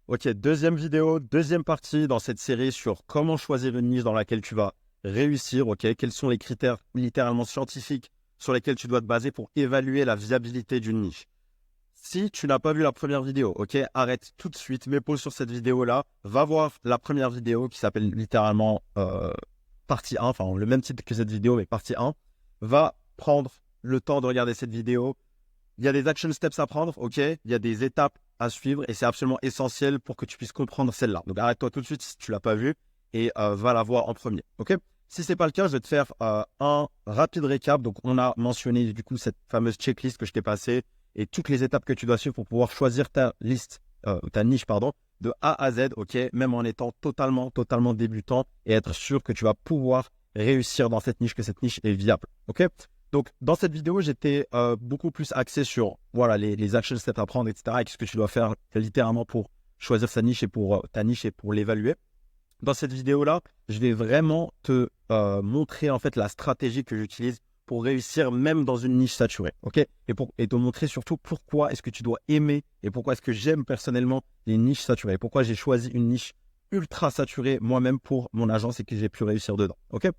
Ok, deuxième vidéo, deuxième partie dans cette série sur comment choisir une niche dans laquelle tu vas réussir. Ok, quels sont les critères littéralement scientifiques sur lesquels tu dois te baser pour évaluer la viabilité d'une niche. Si tu n'as pas vu la première vidéo, ok, arrête tout de suite, mets pause sur cette vidéo-là, va voir la première vidéo qui s'appelle littéralement partie 1, enfin le même titre que cette vidéo, mais partie 1. Va prendre le temps de regarder cette vidéo. Il y a des action steps à prendre, ok, il y a des étapes à suivre et c'est absolument essentiel pour que tu puisses comprendre celle-là. Donc arrête-toi tout de suite si tu ne l'as pas vue et va la voir en premier, ok. Si ce n'est pas le cas, je vais te faire un rapide récap. Donc on a mentionné du coup cette fameuse checklist que je t'ai passée et toutes les étapes que tu dois suivre pour pouvoir choisir ta liste, ta niche, pardon, de A à Z, ok, même en étant totalement débutant et être sûr que tu vas pouvoir réussir dans cette niche, que cette niche est viable, ok. Donc, dans cette vidéo, j'étais beaucoup plus axé sur voilà, les action steps à prendre, etc. Et ce que tu dois faire littéralement pour choisir sa niche et pour ta niche et pour l'évaluer. Dans cette vidéo-là, je vais vraiment te montrer en fait la stratégie que j'utilise pour réussir même dans une niche saturée, ok? Et te montrer surtout pourquoi est-ce que tu dois aimer et pourquoi est-ce que j'aime personnellement les niches saturées. Pourquoi j'ai choisi une niche ultra saturée moi-même pour mon agence et que j'ai pu réussir dedans, ok?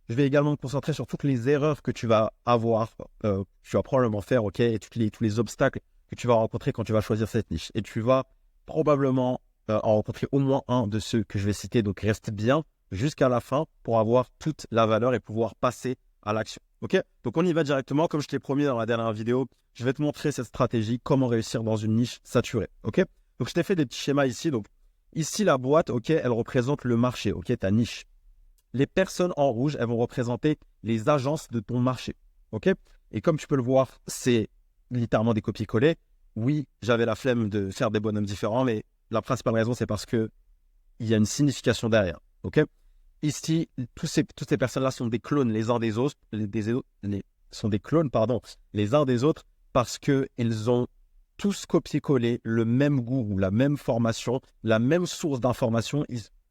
Je vais également me concentrer sur toutes les erreurs que tu vas avoir, tu vas probablement faire, ok? Et tous les obstacles que tu vas rencontrer quand tu vas choisir cette niche. Et tu vas probablement en rencontrer au moins un de ceux que je vais citer. Donc, reste bien jusqu'à la fin pour avoir toute la valeur et pouvoir passer à l'action. Ok? Donc, on y va directement. Comme je t'ai promis dans la dernière vidéo, je vais te montrer cette stratégie, comment réussir dans une niche saturée. Ok? Donc, je t'ai fait des petits schémas ici. Donc, ici, la boîte, ok, elle représente le marché, ok, ta niche. Les personnes en rouge, elles vont représenter les agences de ton marché. Ok? Et comme tu peux le voir, c'est littéralement des copier-coller. Oui, j'avais la flemme de faire des bonhommes différents, mais la principale raison, c'est parce qu'il y a une signification derrière. Ok? Ici, toutes ces personnes-là sont des clones les uns des autres, sont des clones, pardon, les uns des autres, parce qu'ils ont tous copié-collé le même goût ou la même formation, la même source d'information.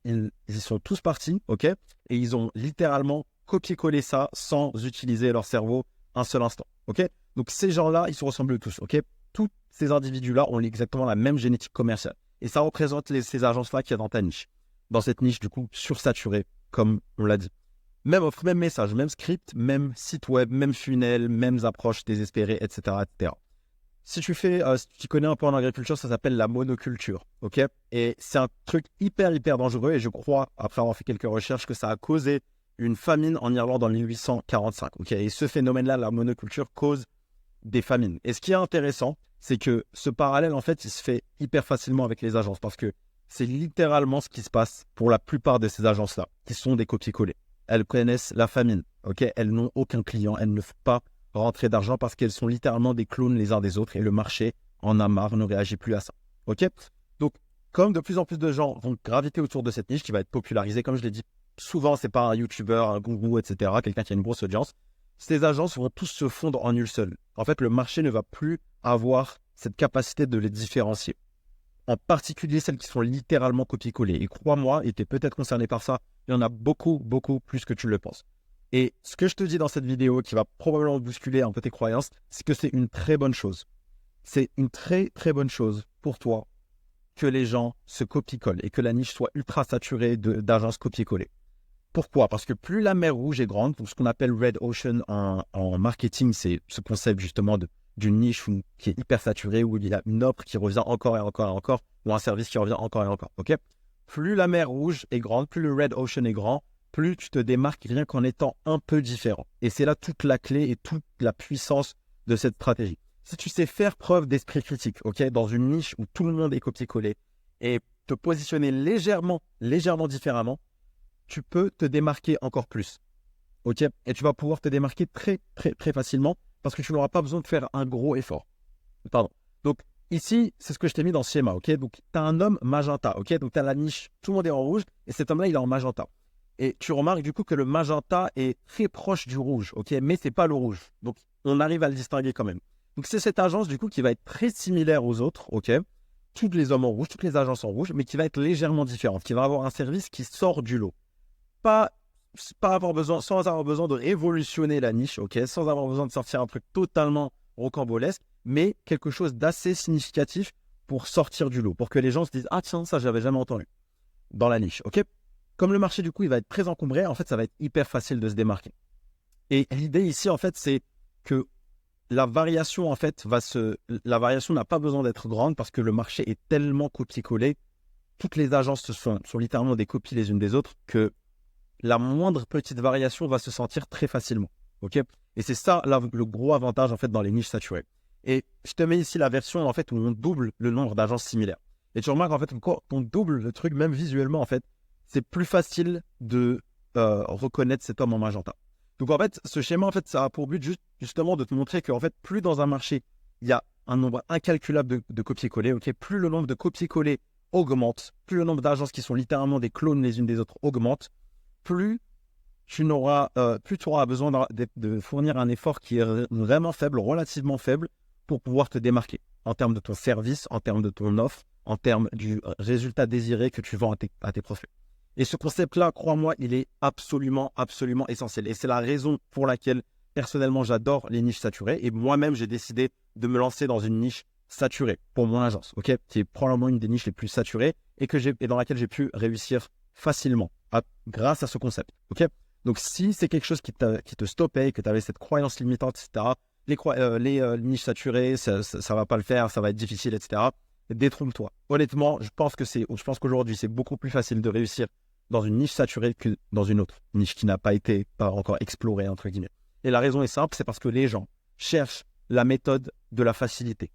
Ils sont tous partis, ok? Et ils ont littéralement copié-collé ça sans utiliser leur cerveau un seul instant, ok? Donc ces gens-là, ils se ressemblent tous, ok? Tous ces individus-là ont exactement la même génétique commerciale. Et ça représente ces agences-là qu'il y a dans ta niche. Dans cette niche, du coup, sursaturée, comme on l'a dit. Même offre, même message, même script, même site web, même funnel, mêmes approches désespérées, etc., etc. Si tu connais un peu en agriculture, ça s'appelle la monoculture, ok? Et c'est un truc hyper dangereux et je crois, après avoir fait quelques recherches, que ça a causé une famine en Irlande en 1845, ok? Et ce phénomène-là, la monoculture, cause des famines. Et ce qui est intéressant, c'est que ce parallèle, en fait, il se fait hyper facilement avec les agences parce que c'est littéralement ce qui se passe pour la plupart de ces agences-là, qui sont des copier-coller. Elles connaissent la famine, ok? Elles n'ont aucun client, elles ne font pas rentrer d'argent parce qu'elles sont littéralement des clones les uns des autres et le marché en a marre, ne réagit plus à ça. Ok? Donc, comme de plus en plus de gens vont graviter autour de cette niche qui va être popularisée, comme je l'ai dit, souvent c'est pas un YouTuber, un gourou, etc., quelqu'un qui a une grosse audience, ces agences vont tous se fondre en une seule. En fait, le marché ne va plus avoir cette capacité de les différencier. En particulier celles qui sont littéralement copier-coller. Et crois-moi, et tu es peut-être concerné par ça, il y en a beaucoup plus que tu le penses. Et ce que je te dis dans cette vidéo, qui va probablement bousculer un peu tes croyances, c'est que c'est une très bonne chose. C'est une très bonne chose pour toi que les gens se copie-collent et que la niche soit ultra saturée d'agences copier-coller. Pourquoi? Parce que plus la mer Rouge est grande, donc ce qu'on appelle Red Ocean en marketing, c'est ce concept justement d'une niche qui est hyper saturée, où il y a une offre qui revient encore et encore, ou un service qui revient encore et encore. Okay? Plus la mer Rouge est grande, plus le Red Ocean est grand, plus tu te démarques rien qu'en étant un peu différent. Et c'est là toute la clé et toute la puissance de cette stratégie. Si tu sais faire preuve d'esprit critique, ok, dans une niche où tout le monde est copié-collé et te positionner légèrement différemment, tu peux te démarquer encore plus. Ok? Et tu vas pouvoir te démarquer très facilement parce que tu n'auras pas besoin de faire un gros effort. Pardon. Donc, ici, c'est ce que je t'ai mis dans ce schéma. Ok? Donc, tu as un homme magenta. Ok? Donc, tu as la niche, tout le monde est en rouge et cet homme-là, il est en magenta. Et tu remarques du coup que le magenta est très proche du rouge. Ok? Mais ce n'est pas le rouge. Donc, on arrive à le distinguer quand même. Donc, c'est cette agence du coup qui va être très similaire aux autres. Ok? Tous les hommes en rouge, toutes les agences en rouge, mais qui va être légèrement différente, qui va avoir un service qui sort du lot. Sans avoir besoin de révolutionner la niche, ok, sans avoir besoin de sortir un truc totalement rocambolesque, mais quelque chose d'assez significatif pour sortir du lot, pour que les gens se disent « Ah tiens, ça, j'avais jamais entendu » dans la niche, ok? Comme le marché, du coup, il va être très encombré, en fait, ça va être hyper facile de se démarquer. Et l'idée ici, en fait, c'est que la variation, en fait, la variation n'a pas besoin d'être grande parce que le marché est tellement copié-collé. Toutes les agences sont littéralement des copies les unes des autres que la moindre petite variation va se sentir très facilement. Ok? Et c'est ça le gros avantage en fait dans les niches saturées. Et je te mets ici la version en fait où on double le nombre d'agences similaires. Et tu remarques en fait quand on double le truc, même visuellement en fait, c'est plus facile de reconnaître cet homme en magenta. Donc en fait, ce schéma en fait, ça a pour but justement de te montrer qu'en fait, plus dans un marché il y a un nombre incalculable de copier-coller, ok, plus le nombre de copier-coller augmente, plus le nombre d'agences qui sont littéralement des clones les unes des autres augmente, plus tu auras besoin de fournir un effort qui est vraiment faible, relativement faible, pour pouvoir te démarquer en termes de ton service, en termes de ton offre, en termes du résultat désiré que tu vends à tes prospects. Et ce concept-là, crois-moi, il est absolument, absolument essentiel. Et c'est la raison pour laquelle, personnellement, j'adore les niches saturées. Et moi-même, j'ai décidé de me lancer dans une niche saturée pour mon agence, ok, qui est probablement une des niches les plus saturées et dans laquelle j'ai pu réussir facilement grâce à ce concept, ok. Donc, si c'est quelque chose qui te stoppait, que tu avais cette croyance limitante, etc., les niches saturées, ça ne va pas le faire, ça va être difficile, etc., détrompe-toi. Honnêtement, je pense qu'aujourd'hui, c'est beaucoup plus facile de réussir dans une niche saturée que dans une autre niche qui n'a pas été encore explorée, entre guillemets. Et la raison est simple, c'est parce que les gens cherchent la méthode de la facilité,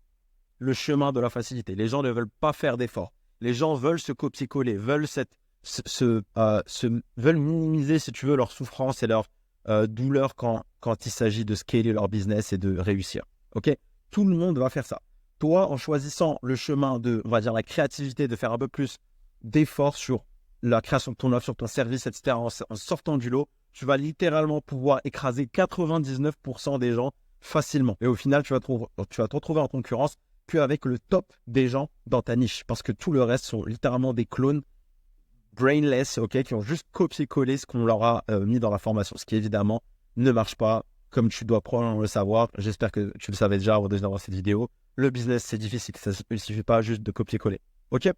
le chemin de la facilité. Les gens ne veulent pas faire d'efforts. Les gens veulent se copier-coller, veulent veulent minimiser, si tu veux, leur souffrance et leur douleur quand il s'agit de scaler leur business et de réussir. Ok? Tout le monde va faire ça. Toi, en choisissant le chemin de, on va dire, la créativité, de faire un peu plus d'efforts sur la création de ton offre, sur ton service, etc., en sortant du lot, tu vas littéralement pouvoir écraser 99% des gens facilement. Et au final, tu vas te retrouver en concurrence qu'avec le top des gens dans ta niche, parce que tout le reste sont littéralement des clones brainless, ok, qui ont juste copié-collé ce qu'on leur a mis dans la formation, ce qui évidemment ne marche pas, comme tu dois probablement le savoir. J'espère que tu le savais déjà avant de voir cette vidéo. Le business, c'est difficile, ça ne suffit pas juste de copier-coller, ok.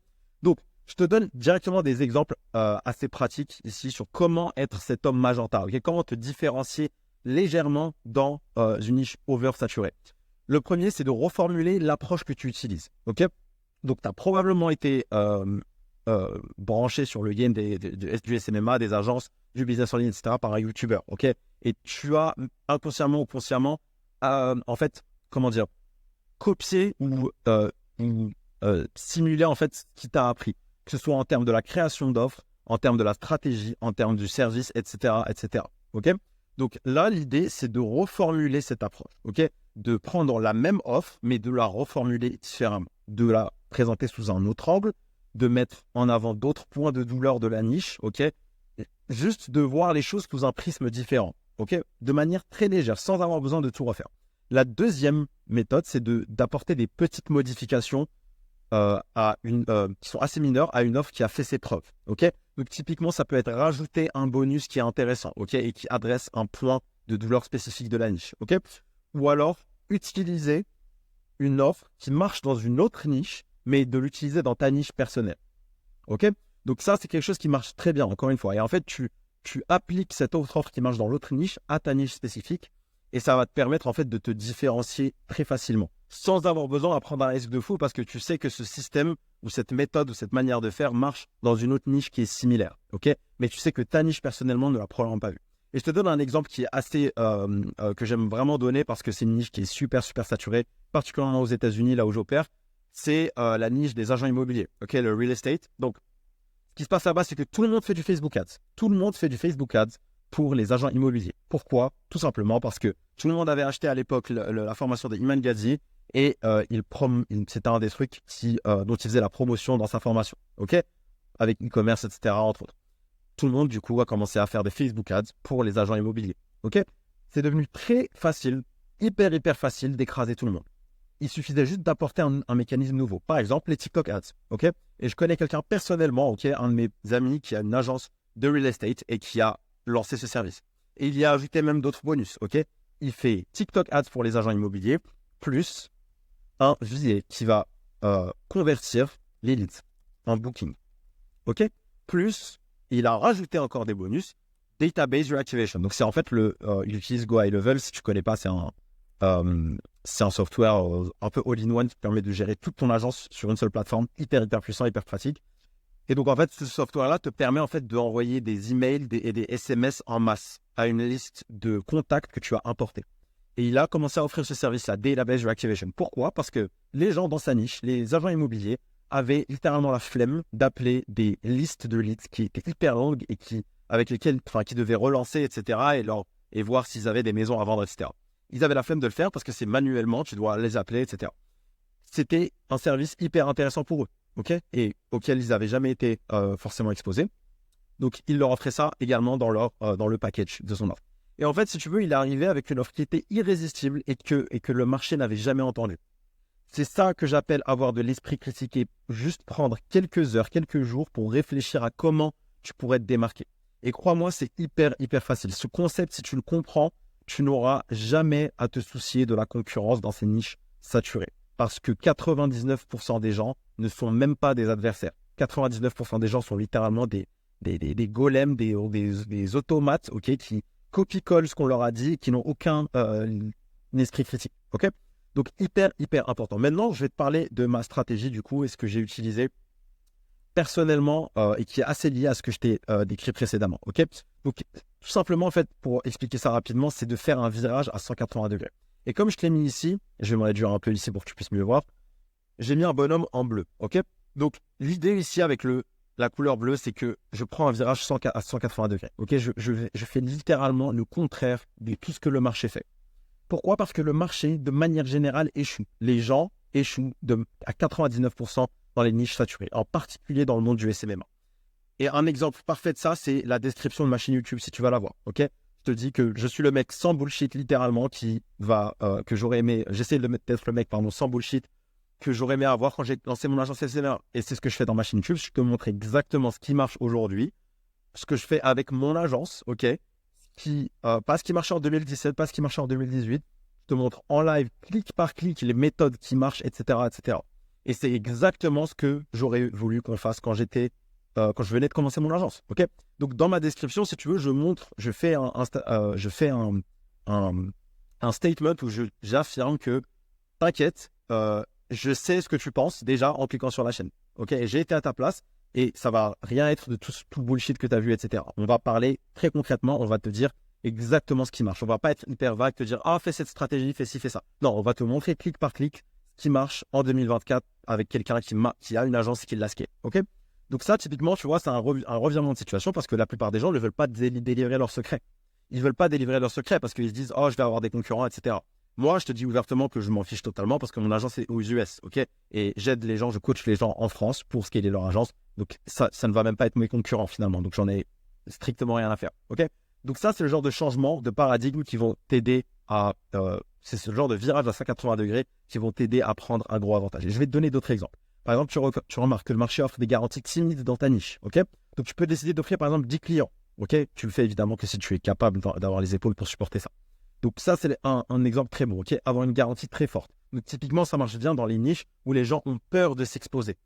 Donc, je te donne directement des exemples assez pratiques ici sur comment être cet homme magenta, ok, comment te différencier légèrement dans une niche oversaturée. Le premier, c'est de reformuler l'approche que tu utilises, ok. Donc, tu as probablement été branché sur le game du SMMA, des agences, du business en ligne, etc. par un YouTuber, ok. Et tu as inconsciemment ou consciemment, en fait, comment dire, copié ou simuler en fait ce qui t'a appris, que ce soit en termes de la création d'offres, en termes de la stratégie, en termes du service, etc., etc. Ok. Donc là, l'idée, c'est de reformuler cette approche, ok, de prendre la même offre, mais de la reformuler différemment, de la présenter sous un autre angle, de mettre en avant d'autres points de douleur de la niche, ok, juste de voir les choses sous un prisme différent, ok, de manière très légère, sans avoir besoin de tout refaire. La deuxième méthode, c'est d'apporter des petites modifications qui sont assez mineures à une offre qui a fait ses preuves. Ok. Donc typiquement, ça peut être rajouter un bonus qui est intéressant, ok, et qui adresse un point de douleur spécifique de la niche. Ok. Ou alors utiliser une offre qui marche dans une autre niche, mais de l'utiliser dans ta niche personnelle. Ok. Donc ça, c'est quelque chose qui marche très bien, encore une fois. Et en fait, tu appliques cette autre offre qui marche dans l'autre niche à ta niche spécifique. Et ça va te permettre en fait de te différencier très facilement, sans avoir besoin de prendre un risque de fou, parce que tu sais que ce système ou cette méthode ou cette manière de faire marche dans une autre niche qui est similaire, ok. Mais tu sais que ta niche personnellement ne l'a probablement pas vue. Et je te donne un exemple qui est assez que j'aime vraiment donner parce que c'est une niche qui est super saturée, particulièrement aux États-Unis, là où j'opère. C'est la niche des agents immobiliers, ok, le real estate. Donc, ce qui se passe là-bas, c'est que tout le monde fait du Facebook Ads. Tout le monde fait du Facebook Ads pour les agents immobiliers. Pourquoi? Tout simplement parce que tout le monde avait acheté à l'époque la formation de Iman Gadzhi et c'était un des trucs dont il faisait la promotion dans sa formation, ok, avec e-commerce, etc., entre autres. Tout le monde, du coup, a commencé à faire des Facebook Ads pour les agents immobiliers, ok. C'est devenu très facile, hyper facile d'écraser tout le monde. Il suffisait juste d'apporter un mécanisme nouveau. Par exemple, les TikTok Ads, ok. Et je connais quelqu'un personnellement, ok, un de mes amis qui a une agence de real estate et qui a lancé ce service. Et il y a ajouté même d'autres bonus, ok. Il fait TikTok Ads pour les agents immobiliers, plus un visier qui va convertir les leads en booking. OK? Plus, il a rajouté encore des bonus, Database Reactivation. Donc, c'est en fait il utilise Go High Level. Si tu ne connais pas, c'est un software un peu all-in-one qui permet de gérer toute ton agence sur une seule plateforme, hyper puissant, hyper pratique. Et donc, en fait, ce software-là te permet en fait d'envoyer des emails et des SMS en masse à une liste de contacts que tu as importés. Et il a commencé à offrir ce service-là, Database Reactivation. Pourquoi? Parce que les gens dans sa niche, les agents immobiliers, avaient littéralement la flemme d'appeler des listes de leads qui étaient hyper longues et qui devaient relancer, etc. et voir s'ils avaient des maisons à vendre, etc. Ils avaient la flemme de le faire parce que c'est manuellement, tu dois les appeler, etc. C'était un service hyper intéressant pour eux, ok, et auquel ils n'avaient jamais été forcément exposés. Donc, il leur offrait ça également dans le package de son offre. Et en fait, si tu veux, il est arrivé avec une offre qui était irrésistible et que le marché n'avait jamais entendu. C'est ça que j'appelle avoir de l'esprit critique et juste prendre quelques heures, quelques jours pour réfléchir à comment tu pourrais te démarquer. Et crois-moi, c'est hyper facile. Ce concept, si tu le comprends, tu n'auras jamais à te soucier de la concurrence dans ces niches saturées. Parce que 99% des gens ne sont même pas des adversaires. 99% des gens sont littéralement des golems, des automates, ok, qui copie-collent ce qu'on leur a dit et qui n'ont aucun esprit critique. Ok, donc hyper important. Maintenant, je vais te parler de ma stratégie du coup et ce que j'ai utilisé personnellement et qui est assez lié à ce que je t'ai décrit précédemment. Ok, donc tout simplement en fait pour expliquer ça rapidement, c'est de faire un virage à 180 degrés. Et comme je te l'ai mis ici, je vais me réduire un peu ici pour que tu puisses mieux voir. J'ai mis un bonhomme en bleu. Ok, donc l'idée ici avec la couleur bleue, c'est que je prends un virage à 180 degrés. Ok, je fais littéralement le contraire de tout ce que le marché fait. Pourquoi? Parce que le marché, de manière générale, échoue. Les gens échouent à 99% dans les niches saturées, en particulier dans le monde du SMMA. Et un exemple parfait de ça, c'est la description de ma chaîne YouTube, si tu vas la voir. Ok, je te dis que je suis le mec sans bullshit, littéralement, que j'aurais aimé, j'essaie d'être le mec, sans bullshit, que j'aurais aimé avoir quand j'ai lancé mon agence SMMA. Et c'est ce que je fais dans ma chaîne YouTube. Je te montre exactement ce qui marche aujourd'hui, ce que je fais avec mon agence, ok, pas ce qui marchait en 2017, pas ce qui marchait en 2018. Je te montre en live, clic par clic, les méthodes qui marchent, etc., etc. Et c'est exactement ce que j'aurais voulu qu'on fasse quand je venais de commencer mon agence, ok. Donc dans ma description, si tu veux, je fais un statement où j'affirme que t'inquiète, je sais ce que tu penses déjà en cliquant sur la chaîne. Ok, j'ai été à ta place et ça va rien être de tout le bullshit que tu as vu, etc. On va parler très concrètement, on va te dire exactement ce qui marche. On va pas être hyper vague, te dire fais cette stratégie, fais ci, fais ça. Non, on va te montrer clic par clic ce qui marche en 2024 avec quelqu'un qui a une agence et qui l'a scale. Ok, donc ça, typiquement, tu vois, c'est un revirement de situation parce que la plupart des gens ne veulent pas délivrer leurs secrets. Ils ne veulent pas délivrer leurs secrets parce qu'ils se disent je vais avoir des concurrents, etc. Moi, je te dis ouvertement que je m'en fiche totalement parce que mon agence est aux US, ok. Et j'aide les gens, je coach les gens en France pour scaler leur agence. Donc ça ne va même pas être mes concurrents finalement. Donc j'en ai strictement rien à faire, ok. Donc ça, c'est le genre de changement de paradigme qui vont t'aider c'est ce genre de virage à 180 degrés qui vont t'aider à prendre un gros avantage. Et je vais te donner d'autres exemples. Par exemple, tu remarques que le marché offre des garanties timides dans ta niche, ok. Donc tu peux décider d'offrir par exemple 10 clients, ok. Tu le fais évidemment que si tu es capable d'avoir les épaules pour supporter ça. Donc ça, c'est un exemple très bon, ok. Avoir une garantie très forte. Donc typiquement, ça marche bien dans les niches où les gens ont peur de s'exposer,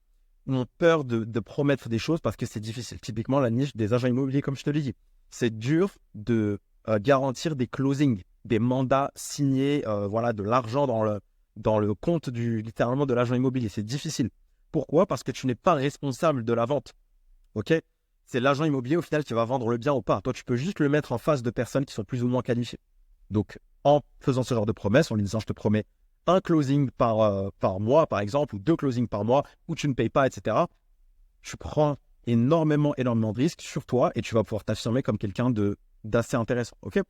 ont peur de promettre des choses parce que c'est difficile. Typiquement, la niche des agents immobiliers, comme je te l'ai dit. C'est dur de garantir des closings, des mandats signés, de l'argent dans le compte littéralement de l'agent immobilier. C'est difficile. Pourquoi? Parce que tu n'es pas responsable de la vente, ok. C'est l'agent immobilier au final qui va vendre le bien ou pas. Toi, tu peux juste le mettre en face de personnes qui sont plus ou moins qualifiées. Donc, en faisant ce genre de promesse, en lui disant je te promets un closing par mois, par exemple, ou 2 closings par mois, où tu ne payes pas, etc., tu prends énormément de risques sur toi et tu vas pouvoir t'affirmer comme quelqu'un d'assez intéressant. Ok.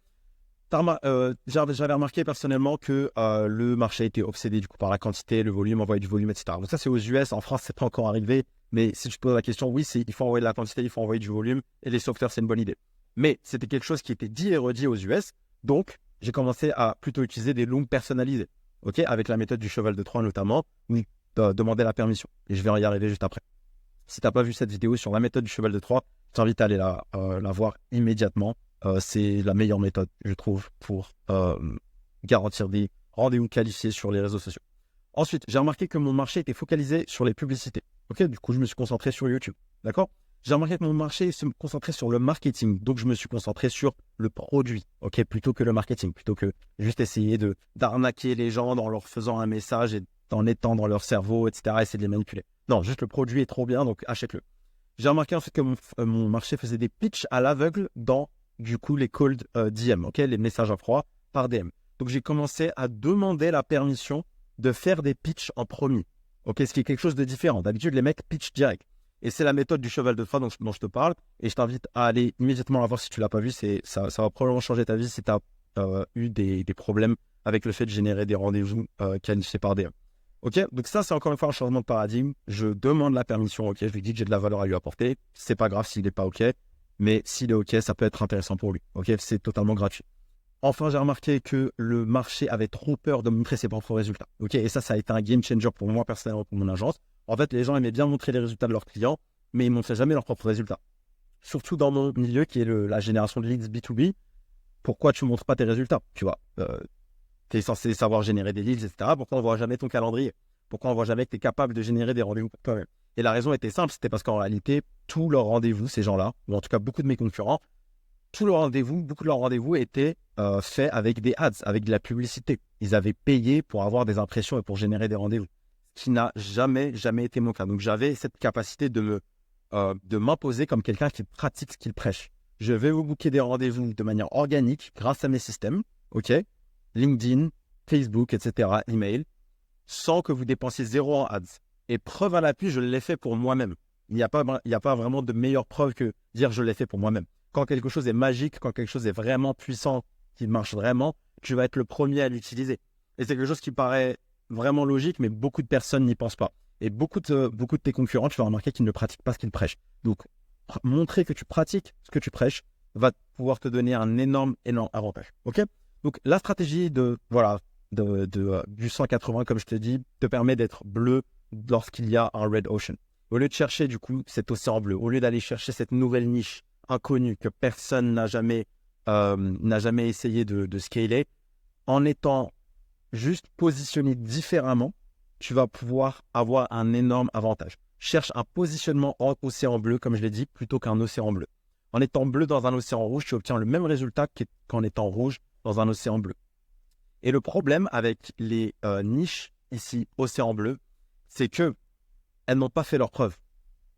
J'avais remarqué personnellement que le marché était obsédé du coup par la quantité, le volume, envoyer du volume, etc. Donc ça, c'est aux US. En France, c'est pas encore arrivé. Mais si tu te poses la question, oui, il faut envoyer de la quantité, il faut envoyer du volume. Et les softwares, c'est une bonne idée. Mais c'était quelque chose qui était dit et redit aux US. Donc, j'ai commencé à plutôt utiliser des looms personnalisés, ok, avec la méthode du cheval de Troie notamment, où demander la permission. Et je vais y arriver juste après. Si tu n'as pas vu cette vidéo sur la méthode du cheval de Troie, je t'invite à aller la voir immédiatement. C'est la meilleure méthode, je trouve, pour garantir des rendez-vous qualifiés sur les réseaux sociaux. Ensuite, j'ai remarqué que mon marché était focalisé sur les publicités. Ok, du coup, je me suis concentré sur YouTube. D'accord? J'ai remarqué que mon marché se concentrait sur le marketing. Donc, je me suis concentré sur le produit. Ok, plutôt que le marketing. Plutôt que juste essayer d'arnaquer les gens en leur faisant un message et en étant dans leur cerveau, etc. Essayer de les manipuler. Non, juste le produit est trop bien, donc achète-le. J'ai remarqué en fait que mon marché faisait des pitchs à l'aveugle dans, du coup, les cold DM, ok, les messages à froid par DM. Donc, j'ai commencé à demander la permission de faire des pitchs en premier. Ok, ce qui est quelque chose de différent. D'habitude, les mecs pitchent direct. Et c'est la méthode du cheval de Troie dont je te parle. Et je t'invite à aller immédiatement la voir si tu ne l'as pas vu. Ça va probablement changer ta vie si tu as eu des problèmes avec le fait de générer des rendez-vous qualifiés par DM. Ok, donc ça, c'est encore une fois un changement de paradigme. Je demande la permission. Ok, je lui dis que j'ai de la valeur à lui apporter. C'est pas grave s'il n'est pas ok. Mais s'il est ok, ça peut être intéressant pour lui. Ok, c'est totalement gratuit. Enfin, j'ai remarqué que le marché avait trop peur de montrer ses propres résultats. Ok, et ça a été un game changer pour moi personnellement, pour mon agence. En fait, les gens aimaient bien montrer les résultats de leurs clients, mais ils ne montraient jamais leurs propres résultats. Surtout dans mon milieu qui est la génération de leads B2B. Pourquoi tu ne montres pas tes résultats? Tu vois, tu es censé savoir générer des leads, etc. Pourquoi on ne voit jamais ton calendrier? Pourquoi on ne voit jamais que tu es capable de générer des rendez-vous pour toi-même? Et la raison était simple, c'était parce qu'en réalité, tous leurs rendez-vous, ces gens-là, ou en tout cas beaucoup de mes concurrents, beaucoup de leurs rendez-vous étaient faits avec des ads, avec de la publicité. Ils avaient payé pour avoir des impressions et pour générer des rendez-vous, ce qui n'a jamais été mon cas. Donc j'avais cette capacité de m'imposer comme quelqu'un qui pratique ce qu'il prêche. Je vais vous booker des rendez-vous de manière organique grâce à mes systèmes, ok, LinkedIn, Facebook, etc., email, sans que vous dépensiez zéro en ads. Et preuve à l'appui, je l'ai fait pour moi-même. Il n'y a pas vraiment de meilleure preuve que dire je l'ai fait pour moi-même. Quand quelque chose est magique, quand quelque chose est vraiment puissant, qui marche vraiment, tu vas être le premier à l'utiliser. Et c'est quelque chose qui paraît vraiment logique, mais beaucoup de personnes n'y pensent pas. Et beaucoup de tes concurrents, tu vas remarquer qu'ils ne pratiquent pas ce qu'ils prêchent. Donc, montrer que tu pratiques ce que tu prêches va pouvoir te donner un énorme avantage. Ok? Donc, la stratégie du 180, comme je te dis, te permet d'être bleu lorsqu'il y a un red ocean. Au lieu de chercher, du coup, cet océan bleu, au lieu d'aller chercher cette nouvelle niche inconnue que personne n'a jamais essayé de scaler, en étant juste positionné différemment, tu vas pouvoir avoir un énorme avantage. Cherche un positionnement en océan bleu, comme je l'ai dit, plutôt qu'un océan bleu. En étant bleu dans un océan rouge, tu obtiens le même résultat qu'en étant rouge dans un océan bleu. Et le problème avec les niches ici, océan bleu, c'est que elles n'ont pas fait leurs preuves.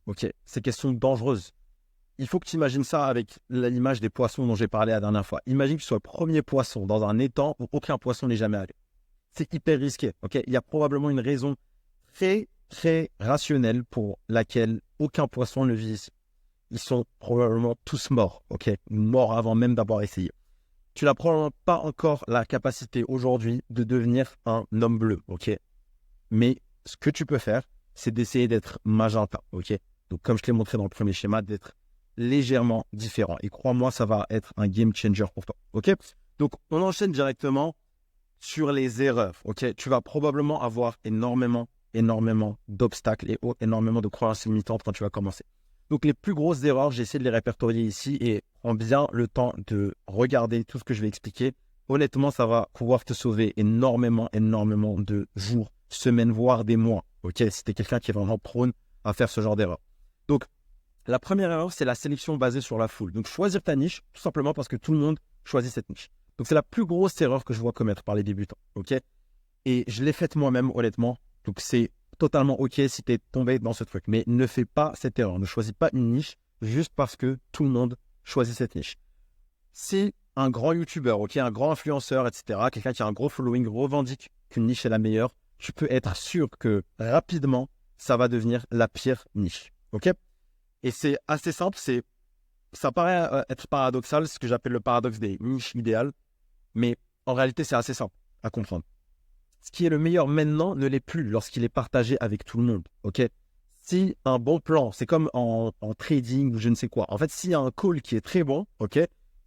Ok, c'est qu'elles sont dangereuses. Il faut que tu imagines ça avec l'image des poissons dont j'ai parlé la dernière fois. Imagine que tu sois le premier poisson dans un étang où aucun poisson n'est jamais allé. C'est hyper risqué. Okay, il y a probablement une raison très, très rationnelle pour laquelle aucun poisson ne vit ici. Ils sont probablement tous morts. Okay, morts avant même d'avoir essayé. Tu n'as probablement pas encore la capacité aujourd'hui de devenir un homme bleu. Okay, mais ce que tu peux faire, c'est d'essayer d'être magenta. Okay, donc, comme je te l'ai montré dans le premier schéma, d'être légèrement différent. Et crois-moi, ça va être un game changer pour toi. Ok? Donc, on enchaîne directement sur les erreurs. Ok? Tu vas probablement avoir énormément d'obstacles et énormément de croyances limitantes quand tu vas commencer. Donc, les plus grosses erreurs, j'ai essayé de les répertorier ici et prends bien le temps de regarder tout ce que je vais expliquer. Honnêtement, ça va pouvoir te sauver énormément de jours, semaines, voire des mois. Ok? Si tu es quelqu'un qui est vraiment prône à faire ce genre d'erreur. Donc, la première erreur, c'est la sélection basée sur la foule. Donc, choisir ta niche, tout simplement parce que tout le monde choisit cette niche. Donc, c'est la plus grosse erreur que je vois commettre par les débutants. Ok? Et je l'ai faite moi-même, honnêtement. Donc, c'est totalement OK si tu es tombé dans ce truc. Mais ne fais pas cette erreur. Ne choisis pas une niche juste parce que tout le monde choisit cette niche. Si un grand YouTuber, ok, un grand influenceur, etc., quelqu'un qui a un gros following revendique qu'une niche est la meilleure, tu peux être sûr que rapidement, ça va devenir la pire niche. OK? Et c'est assez simple, ça paraît être paradoxal, ce que j'appelle le paradoxe des niches idéales, mais en réalité, c'est assez simple à comprendre. Ce qui est le meilleur maintenant ne l'est plus lorsqu'il est partagé avec tout le monde. Ok? Si un bon plan, c'est comme en trading ou je ne sais quoi. En fait, s'il y a un call qui est très bon, ok,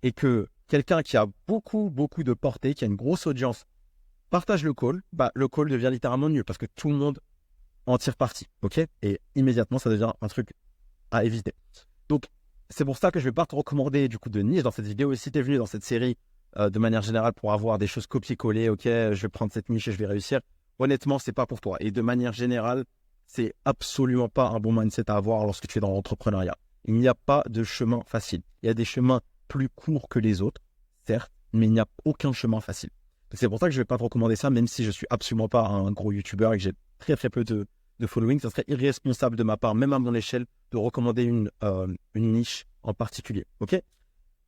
et que quelqu'un qui a beaucoup de portée, qui a une grosse audience, partage le call, bah, le call devient littéralement nul parce que tout le monde en tire parti. Ok? Et immédiatement, ça devient un truc à éviter. Donc, c'est pour ça que je ne vais pas te recommander du coup de niche dans cette vidéo. Et si tu es venu dans cette série de manière générale pour avoir des choses copier-coller, ok, je vais prendre cette niche et je vais réussir. honnêtement, c'est pas pour toi. Et de manière générale, c'est absolument pas un bon mindset à avoir lorsque tu es dans l'entrepreneuriat. Il n'y a pas de chemin facile. Il y a des chemins plus courts que les autres, certes, mais il n'y a aucun chemin facile. C'est pour ça que je ne vais pas te recommander ça, même si je ne suis absolument pas un gros YouTuber et que j'ai très très peu de following. Ça serait irresponsable de ma part, même à mon échelle, de recommander une niche en particulier. Ok.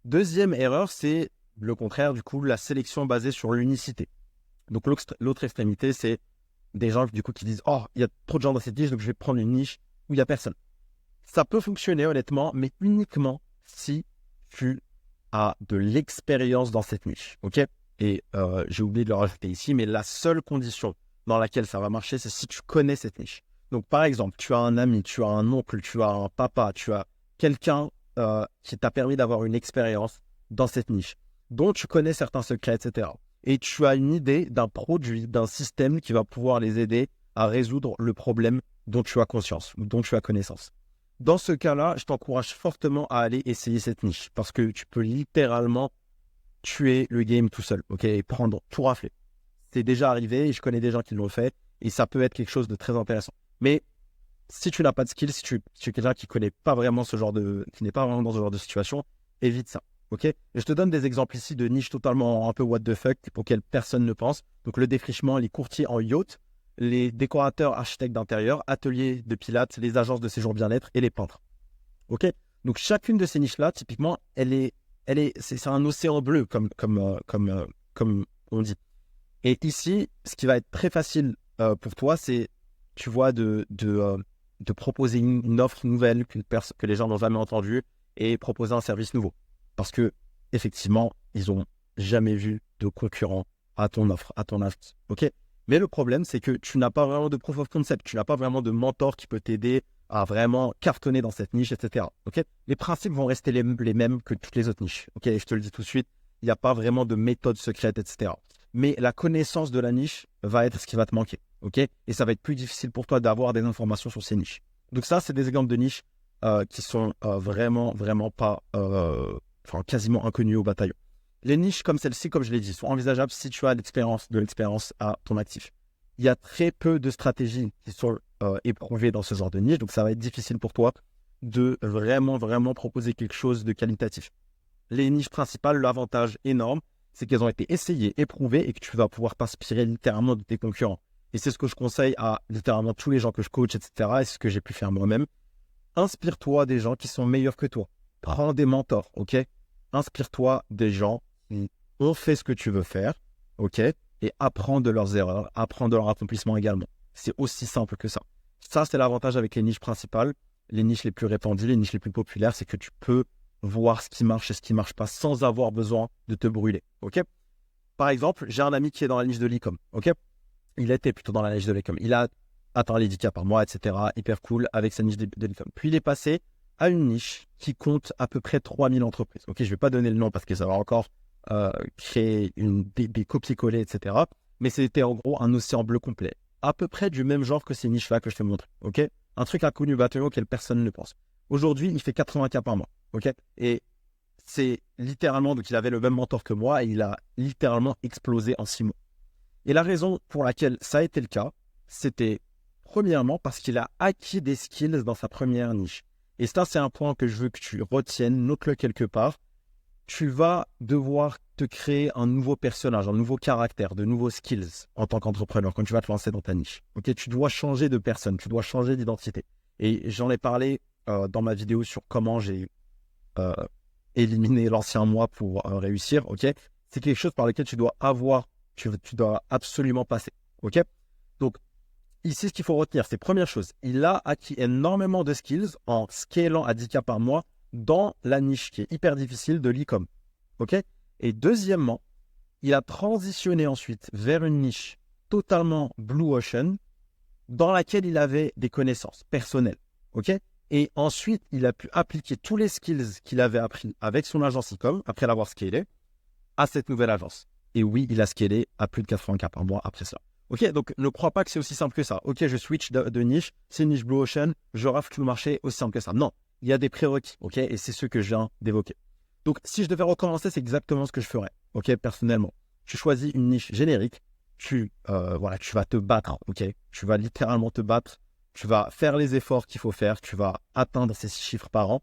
Deuxième erreur, c'est le contraire, du coup, la sélection basée sur l'unicité. Donc l'autre extrémité, c'est des gens du coup qui disent « Oh, il y a trop de gens dans cette niche, donc je vais prendre une niche où il n'y a personne. » Ça peut fonctionner honnêtement, mais uniquement si tu as de l'expérience dans cette niche. Ok. Et j'ai oublié de le rajouter ici, mais la seule condition dans laquelle ça va marcher, c'est si tu connais cette niche. Donc, par exemple, tu as un ami, tu as un oncle, tu as un papa, tu as quelqu'un qui t'a permis d'avoir une expérience dans cette niche, dont tu connais certains secrets, etc. Et tu as une idée d'un produit, d'un système qui va pouvoir les aider à résoudre le problème dont tu as conscience, ou dont tu as connaissance. Dans ce cas-là, je t'encourage fortement à aller essayer cette niche, parce que tu peux littéralement tuer le game tout seul, ok, et prendre tout rafler. C'est déjà arrivé et je connais des gens qui l'ont fait et ça peut être quelque chose de très intéressant. Mais si tu n'as pas de skill, si tu es quelqu'un qui connaît pas vraiment qui n'est pas vraiment dans ce genre de situation, évite ça, ok. Et je te donne des exemples ici de niches totalement un peu what the fuck auxquelles personne ne pense. Donc le défrichement, les courtiers en yacht, les décorateurs architectes d'intérieur, ateliers de pilates, les agences de séjour bien-être et les peintres, ok. Donc chacune de ces niches-là, typiquement, c'est un océan bleu, comme on dit. Et ici, ce qui va être très facile pour toi, c'est, tu vois, de proposer une offre nouvelle que les gens n'ont jamais entendue et proposer un service nouveau. Parce que, effectivement, ils n'ont jamais vu de concurrent à ton offre, à ton avis. OK ? Mais le problème, c'est que tu n'as pas vraiment de proof of concept, tu n'as pas vraiment de mentor qui peut t'aider à vraiment cartonner dans cette niche, etc. Okay. Les principes vont rester les mêmes que toutes les autres niches. Okay. Et je te le dis tout de suite, il n'y a pas vraiment de méthode secrète, etc. Mais la connaissance de la niche va être ce qui va te manquer. Okay. Et ça va être plus difficile pour toi d'avoir des informations sur ces niches. Donc ça, c'est des exemples de niches qui sont vraiment pas, quasiment inconnues au bataillon. Les niches comme celle-ci, comme je l'ai dit, sont envisageables si tu as de l'expérience à ton actif. Il y a très peu de stratégies qui sont éprouvées dans ce genre de niche, donc ça va être difficile pour toi de vraiment proposer quelque chose de qualitatif. Les niches principales, l'avantage énorme, c'est qu'elles ont été essayées, éprouvées et que tu vas pouvoir t'inspirer littéralement de tes concurrents. Et c'est ce que je conseille à littéralement tous les gens que je coach, etc. Et c'est ce que j'ai pu faire moi-même. Inspire-toi des gens qui sont meilleurs que toi. Prends des mentors, ok ? Inspire-toi des gens qui ont fait ce que tu veux faire, ok ? Et apprends de leurs erreurs, apprends de leur accomplissement également. C'est aussi simple que ça. Ça, c'est l'avantage avec les niches principales, les niches les plus répandues, les niches les plus populaires, c'est que tu peux voir ce qui marche et ce qui ne marche pas sans avoir besoin de te brûler, ok ? Par exemple, j'ai un ami qui est dans la niche de l'e-com, ok ? Il était plutôt dans la niche de l'e-com. Il a atteint les 10K par mois, etc. Hyper cool avec sa niche de l'e-com. Puis il est passé à une niche qui compte à peu près 3000 entreprises. Ok, je ne vais pas donner le nom parce que ça va encore créer des copier-coller, etc. Mais c'était en gros un océan bleu complet. À peu près du même genre que ces niches-là que je t'ai montré. Ok, un truc inconnu bataillon auquel personne ne pense. Aujourd'hui, il fait 80K par mois. Ok, et c'est littéralement, donc il avait le même mentor que moi et il a littéralement explosé en 6 mois. Et la raison pour laquelle ça a été le cas, c'était premièrement parce qu'il a acquis des skills dans sa première niche. Et ça, c'est un point que je veux que tu retiennes, note-le quelque part. Tu vas devoir te créer un nouveau personnage, un nouveau caractère, de nouveaux skills en tant qu'entrepreneur quand tu vas te lancer dans ta niche. Ok, tu dois changer de personne, tu dois changer d'identité. Et j'en ai parlé dans ma vidéo sur comment j'ai éliminé l'ancien moi pour réussir. Ok, c'est quelque chose par lequel tu dois absolument passer. Ok, donc ici, ce qu'il faut retenir, c'est première chose, il a acquis énormément de skills en scalant à 10K par mois dans la niche qui est hyper difficile de l'e-com. Ok ? Et deuxièmement, il a transitionné ensuite vers une niche totalement blue ocean dans laquelle il avait des connaissances personnelles. Ok ? Et ensuite, il a pu appliquer tous les skills qu'il avait appris avec son agence e-com, après l'avoir scalé, à cette nouvelle agence. Et oui, il a scalé à plus de 80K par mois après ça. Ok, donc ne crois pas que c'est aussi simple que ça. Ok, je switch de niche, c'est une niche Blue Ocean, je rafle tout le marché, aussi simple que ça. Non, il y a des prérequis, ok, et c'est ceux que je viens d'évoquer. Donc, si je devais recommencer, c'est exactement ce que je ferais, ok, personnellement. Je choisis une niche générique tu vas te battre, ok? Tu vas littéralement te battre. Tu vas faire les efforts qu'il faut faire. Tu vas atteindre ces 6 chiffres par an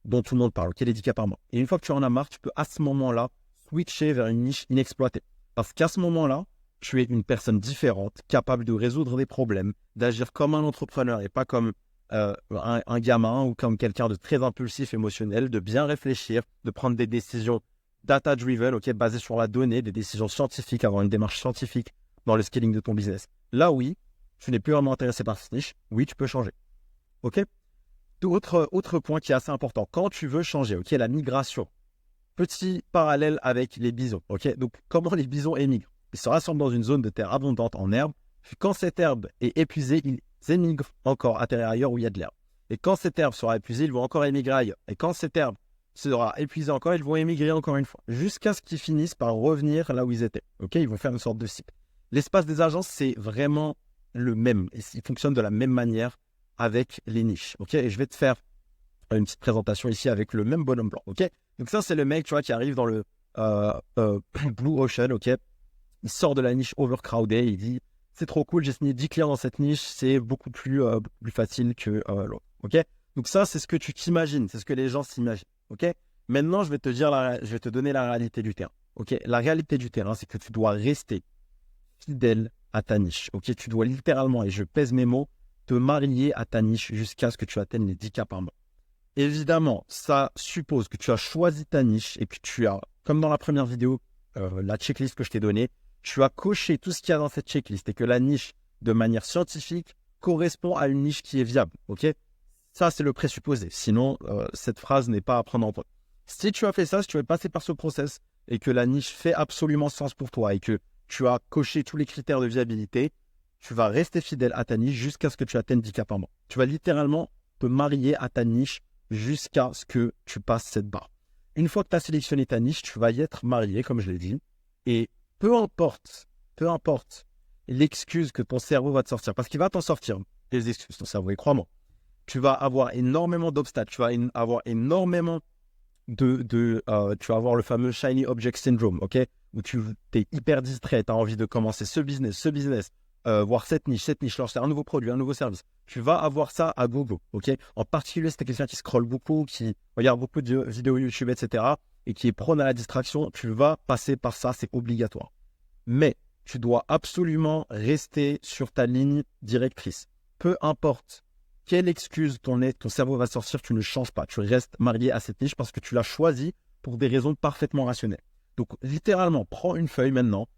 dont tout le monde parle, ok? Les 10K par mois. Et une fois que tu en as marre, tu peux à ce moment-là switcher vers une niche inexploitée. Parce qu'à ce moment-là, tu es une personne différente, capable de résoudre des problèmes, d'agir comme un entrepreneur et pas comme un gamin ou comme quelqu'un de très impulsif, émotionnel, de bien réfléchir, de prendre des décisions data-driven, ok, basées sur la donnée, des décisions scientifiques, avoir une démarche scientifique dans le scaling de ton business. Là, oui, tu n'es plus vraiment intéressé par cette niche, oui, tu peux changer. Ok? Autre point qui est assez important, quand tu veux changer, ok, la migration. Petit parallèle avec les bisons, ok? Donc, comment les bisons émigrent? Ils se rassemblent dans une zone de terre abondante en herbe. Puis quand cette herbe est épuisée, ils émigrent encore, atterrir ailleurs où il y a de l'herbe. Et quand cette herbe sera épuisée, ils vont encore émigrer ailleurs. Et quand cette herbe sera épuisée encore, ils vont émigrer encore une fois, jusqu'à ce qu'ils finissent par revenir là où ils étaient. Ok? Ils vont faire une sorte de cycle. L'espace des agences, c'est vraiment le même. Et il fonctionne de la même manière avec les niches. Ok? Et je vais te faire une petite présentation ici avec le même bonhomme blanc. Ok? Donc ça, c'est le mec, tu vois, qui arrive dans le Blue Ocean, ok? Il sort de la niche overcrowded, il dit c'est trop cool, j'ai signé 10 clients dans cette niche, c'est beaucoup plus facile que l'autre. Ok? Donc ça, c'est ce que tu t'imagines, c'est ce que les gens s'imaginent. Ok? Maintenant, je vais te donner la réalité du terrain. Ok? La réalité du terrain, c'est que tu dois rester fidèle à ta niche. Ok? Tu dois littéralement, et je pèse mes mots, te marier à ta niche jusqu'à ce que tu atteignes les 10K par mois. Évidemment, ça suppose que tu as choisi ta niche et que tu as, comme dans la première vidéo, la checklist que je t'ai donnée, tu as coché tout ce qu'il y a dans cette checklist et que la niche, de manière scientifique, correspond à une niche qui est viable. Ok? Ça, c'est le présupposé. Sinon, cette phrase n'est pas à prendre en compte. Si tu as fait ça, si tu es passé par ce process et que la niche fait absolument sens pour toi et que tu as coché tous les critères de viabilité, tu vas rester fidèle à ta niche jusqu'à ce que tu atteignes 10K par mois. Tu vas littéralement te marier à ta niche jusqu'à ce que tu passes cette barre. Une fois que tu as sélectionné ta niche, tu vas y être marié, comme je l'ai dit. Et peu importe l'excuse que ton cerveau va te sortir, parce qu'il va t'en sortir, les excuses, ton cerveau, et crois-moi, tu vas avoir énormément d'obstacles, tu vas avoir énormément tu vas avoir le fameux Shiny Object Syndrome, ok? Où tu es hyper distrait, tu as envie de commencer ce business, voir cette niche, lancer un nouveau produit, un nouveau service. Tu vas avoir ça à gogo, ok? En particulier, si tu es quelqu'un qui scrolle beaucoup, qui regarde beaucoup de vidéos YouTube, etc., et qui est prône à la distraction, tu vas passer par ça, c'est obligatoire. Mais tu dois absolument rester sur ta ligne directrice. Peu importe quelle excuse ton cerveau va sortir, tu ne changes pas. Tu restes marié à cette niche parce que tu l'as choisi pour des raisons parfaitement rationnelles. Donc, littéralement, prends une feuille maintenant,